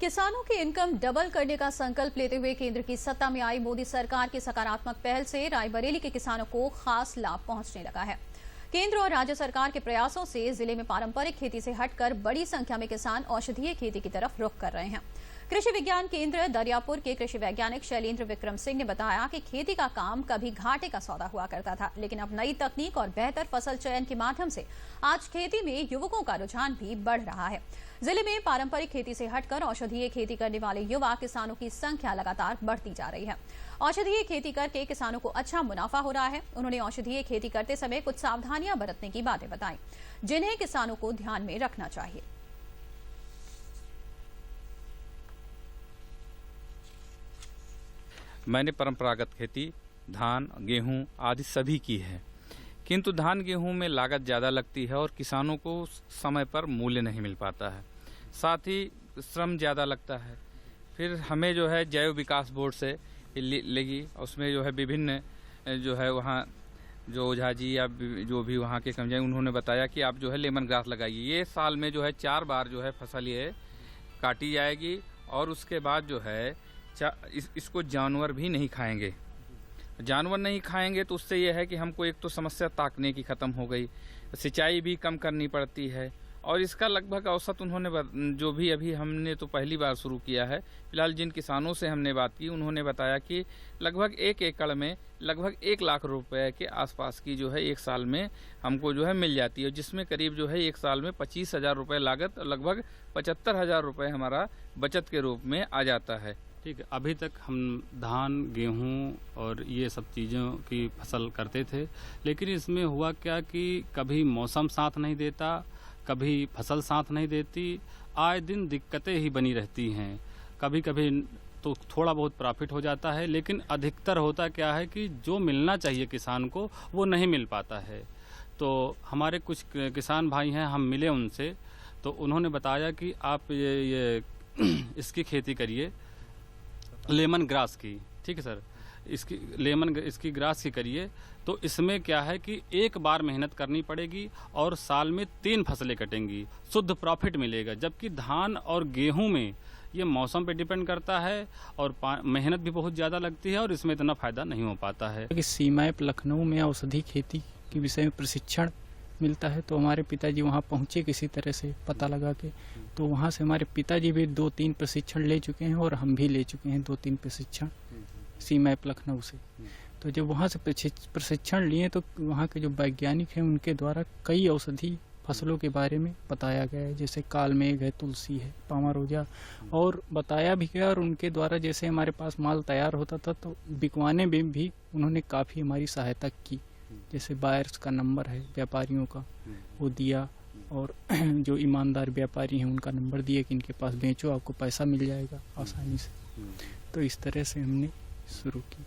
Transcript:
किसानों की income double करने का संकल्प लेते हुए केंद्र की सत्ता में आई मोदी सरकार की सकारात्मक पहल से रायबरेली के किसानों को खास लाभ पहुंचने लगा है। केंद्र और राज्य सरकार के प्रयासों से जिले में पारंपरिक खेती से हटकर बड़ी संख्या में किसान औषधीय खेती की तरफ रुख कर रहे हैं। कृषि विज्ञान केंद्र दरियापुर के कृषि वैज्ञानिक शैलेंद्र विक्रम सिंह ने बताया कि खेती का काम कभी घाटे का सौदा हुआ करता था, लेकिन अब नई तकनीक और बेहतर फसल चयन के माध्यम से आज खेती में युवकों का रुझान भी बढ़ रहा है। जिले में पारंपरिक खेती से हटकर औषधीय खेती करने वाले युवा किसानों की संख्या लगातार बढ़ती जा रही है। औषधीय खेती करके किसानों को अच्छा मुनाफा हो रहा है। उन्होंने औषधीय खेती करते समय कुछ सावधानियां बरतने की बातें बताई, जिन्हें किसानों को ध्यान में रखना चाहिए। मैंने परंपरागत खेती धान गेहूं आदि सभी की है, किंतु धान गेहूं में लागत ज़्यादा लगती है और किसानों को समय पर मूल्य नहीं मिल पाता है, साथ ही श्रम ज़्यादा लगता है। फिर हमें जो है जैव विकास बोर्ड से लेगी, उसमें जो है विभिन्न जो है वहाँ जो ओझा जी या जो भी वहाँ के कर्मचारी उन्होंने बताया कि आप जो है लेमन ग्रास लगाइए। ये साल में जो है 4 बार जो है फसल ये काटी जाएगी और उसके बाद जो है इसको जानवर भी नहीं खाएंगे। जानवर नहीं खाएंगे तो उससे यह है कि हमको एक तो समस्या ताकने की ख़त्म हो गई, सिंचाई भी कम करनी पड़ती है और इसका लगभग औसत उन्होंने जो भी अभी हमने तो पहली बार शुरू किया है, फिलहाल जिन किसानों से हमने बात की उन्होंने बताया कि लगभग 1 एकड़ में लगभग 1 लाख रुपए के आसपास की जो है एक साल में हमको जो है मिल जाती है, जिसमें करीब जो है एक साल में 25,000 रुपये लागत और लगभग 75,000 रुपये हमारा बचत के रूप में आ जाता है। ठीक है, अभी तक हम धान गेहूं और ये सब चीज़ों की फसल करते थे, लेकिन इसमें हुआ क्या कि कभी मौसम साथ नहीं देता, कभी फसल साथ नहीं देती, आए दिन दिक्कतें ही बनी रहती हैं। कभी कभी तो थोड़ा बहुत प्रॉफिट हो जाता है, लेकिन अधिकतर होता क्या है कि जो मिलना चाहिए किसान को वो नहीं मिल पाता है। तो हमारे कुछ किसान भाई हैं, हम मिले उनसे तो उन्होंने बताया कि आप ये इसकी खेती करिए, लेमन ग्रास की। ठीक है सर, इसकी ग्रास की करिए तो इसमें क्या है कि एक बार मेहनत करनी पड़ेगी और साल में 3 फसलें कटेंगी, शुद्ध प्रॉफिट मिलेगा। जबकि धान और गेहूं में ये मौसम पे डिपेंड करता है और मेहनत भी बहुत ज़्यादा लगती है और इसमें इतना फायदा नहीं हो पाता है। सीमैप लखनऊ में औषधि खेती के विषय में प्रशिक्षण मिलता है, तो हमारे पिताजी वहाँ पहुँचे किसी तरह से पता लगा के, तो वहाँ से हमारे पिताजी भी 2-3 प्रशिक्षण ले चुके हैं और हम भी ले चुके हैं 2-3 प्रशिक्षण सीमैप लखनऊ से। तो जब वहाँ से प्रशिक्षण लिए तो वहाँ के जो वैज्ञानिक हैं उनके द्वारा कई औषधि फसलों के बारे में बताया गया है, जैसे कालमेघ है, तुलसी है, पामारोजा, और बताया भी गया। और उनके द्वारा जैसे हमारे पास माल तैयार होता था तो बिकवाने में भी उन्होंने काफ़ी हमारी सहायता की। जैसे बायर्स का नंबर है व्यापारियों का वो दिया और जो ईमानदार व्यापारी हैं उनका नंबर दिए कि इनके पास बेचो, आपको पैसा मिल जाएगा आसानी से। तो इस तरह से हमने शुरू की।